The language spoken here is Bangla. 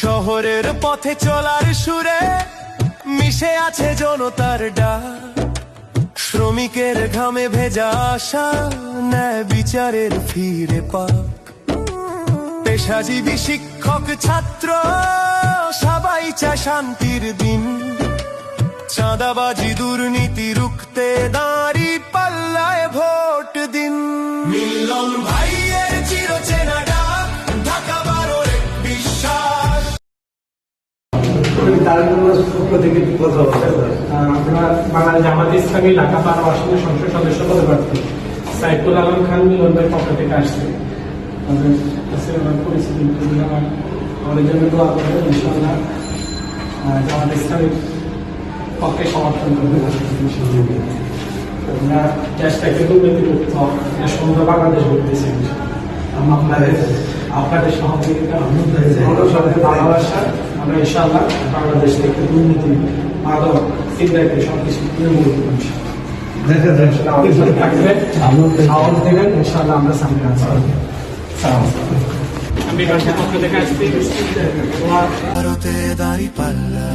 শহরের পথে চলার সুরে মিশে আছে জনতার ডাক, শ্রমিকের ঘামে ভেজা আশা ন্যায় বিচারের ফিরে পাক। পেশাজীবী শিক্ষক ছাত্র সবাই চায় শান্তির দিন, চাঁদাবাজি দুর্নীতি রুখতে দাঁড়ি পাল্লায় ভোট দিন। মিলন ভাইয়ের চিরচেনা ডাক, ঢাকা 12 বিশ্বাস। বাংলাদেশ জামায়াতে ইসলামী ঢাকা 12 আসনের সংসদ সদস্য পদে প্রার্থী সাইফুল আলম খান মিলন ভাইয়ের পক্ষ থেকে আসছে। পরিস্থিতি আমাদের জন্য দোয়া করবেন, ইনশাআল্লাহ জামায়াতে ইসলামীর পক্ষে সমর্থন করবেন। আমরা দেশটাকে দুর্নীতিমুক্ত সুন্দর বাংলাদেশ করতেছি। আপনাদের সহযোগিতা ভালোবাসা আমরা ইনশাআল্লাহ বাংলাদেশ থেকে দুর্নীতি মাদক চিন্তাকে সবকিছু নির্মূল করবো। সাহস দেবেন, ইনশাআল্লাহ আমরা সামনে আসবো। আমি পক্ষ থেকে আসছি। ভারতে দাঁড়ি পাল্লা